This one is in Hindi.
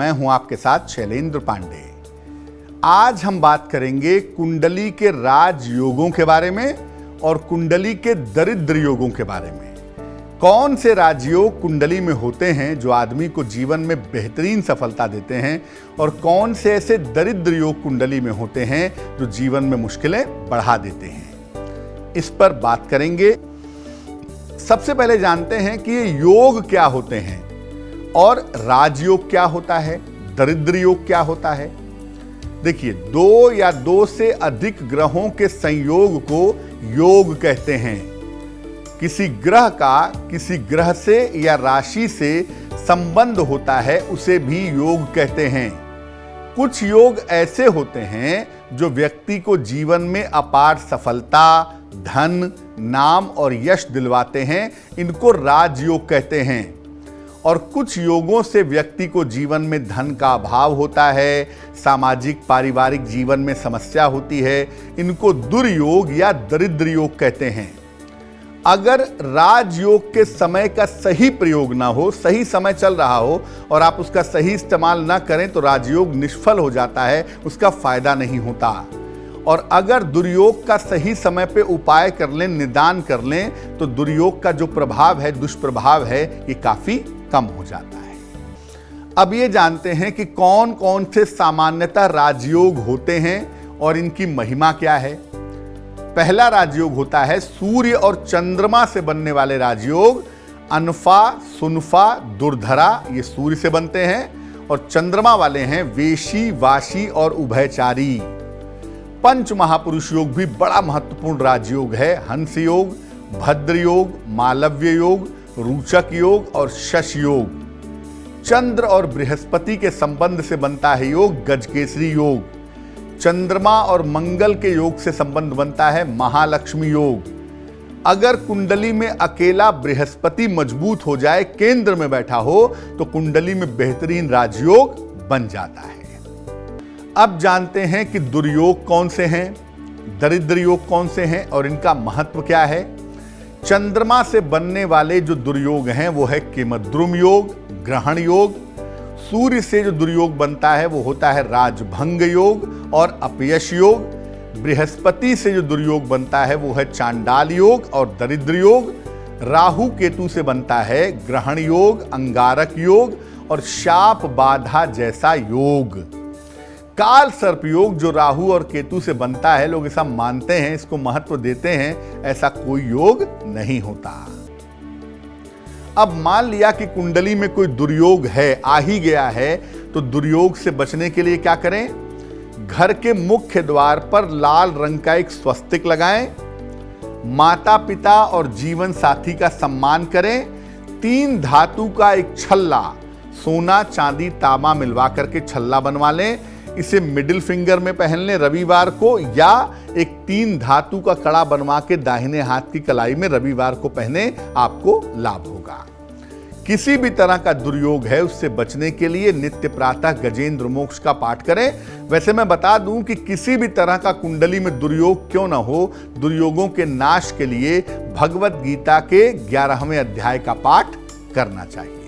मैं हूं आपके साथ शैलेंद्र पांडे। आज हम बात करेंगे कुंडली के राजयोगों के बारे में और कुंडली के दरिद्र योगों के बारे में। कौन से राजयोग कुंडली में होते हैं जो आदमी को जीवन में बेहतरीन सफलता देते हैं और कौन से ऐसे दरिद्र योग कुंडली में होते हैं जो जीवन में मुश्किलें बढ़ा देते हैं, इस पर बात करेंगे। सबसे पहले जानते हैं कि ये योग क्या होते हैं और राजयोग क्या होता है, दरिद्र योग क्या होता है। देखिए, दो या दो से अधिक ग्रहों के संयोग को योग कहते हैं। किसी ग्रह का किसी ग्रह से या राशि से संबंध होता है उसे भी योग कहते हैं। कुछ योग ऐसे होते हैं जो व्यक्ति को जीवन में अपार सफलता, धन, नाम और यश दिलवाते हैं, इनको राजयोग कहते हैं। और कुछ योगों से व्यक्ति को जीवन में धन का अभाव होता है, सामाजिक पारिवारिक जीवन में समस्या होती है, इनको दुर्योग या दरिद्र योग कहते हैं। अगर राजयोग के समय का सही प्रयोग ना हो, सही समय चल रहा हो और आप उसका सही इस्तेमाल ना करें तो राजयोग निष्फल हो जाता है, उसका फायदा नहीं होता। और अगर दुर्योग का सही समय पे उपाय कर लें, निदान कर लें, तो दुर्योग का जो प्रभाव है, दुष्प्रभाव है, ये काफी कम हो जाता है। अब ये जानते हैं कि कौन कौन से सामान्यतः राजयोग होते हैं और इनकी महिमा क्या है। पहला राजयोग होता है सूर्य और चंद्रमा से बनने वाले राजयोग। अनफा, सुनफा, दुर्धरा ये सूर्य से बनते हैं और चंद्रमा वाले हैं वेशी, वाशी और उभयचारी। पंच महापुरुष योग भी बड़ा महत्वपूर्ण राजयोग है। हंस योग, भद्र योग, मालव्य योग, रूचक योग और शश योग। चंद्र और बृहस्पति के संबंध से बनता है योग गजकेसरी योग। चंद्रमा और मंगल के योग से संबंध बनता है महालक्ष्मी योग। अगर कुंडली में अकेला बृहस्पति मजबूत हो जाए, केंद्र में बैठा हो, तो कुंडली में बेहतरीन राजयोग बन जाता है। अब जानते हैं कि दुर्योग कौन से हैं, दरिद्र योग कौन से हैं और इनका महत्व क्या है। चंद्रमा से बनने वाले जो दुर्योग हैं वो है किमद्रुम योग, ग्रहण योग। सूर्य से जो दुर्योग बनता है वो होता है राजभंग योग और अपयश योग। बृहस्पति से जो दुर्योग बनता है वो है चांडाल योग और दरिद्र योग। राहु केतु से बनता है ग्रहण योग, अंगारक योग और शाप बाधा जैसा योग। काल सर्प योग जो राहु और केतु से बनता है, लोग ऐसा मानते हैं, इसको महत्व देते हैं, ऐसा कोई योग नहीं होता। अब मान लिया कि कुंडली में कोई दुर्योग है, आ ही गया है, तो दुर्योग से बचने के लिए क्या करें। घर के मुख्य द्वार पर लाल रंग का एक स्वस्तिक लगाएं। माता पिता और जीवन साथी का सम्मान करें। 3 धातु का एक छल्ला, सोना, चांदी, तांबा मिलवा करके छल्ला बनवा लें। इसे मिडिल फिंगर में पहन लें रविवार को, या एक 3 धातु का कड़ा बनवा के दाहिने हाथ की कलाई में रविवार को पहने, आपको लाभ होगा। किसी भी तरह का दुर्योग है उससे बचने के लिए नित्य प्रातः गजेंद्र मोक्ष का पाठ करें। वैसे मैं बता दूं कि किसी भी तरह का कुंडली में दुर्योग क्यों ना हो, दुर्योगों के नाश के लिए भगवत गीता के 11वें अध्याय का पाठ करना चाहिए।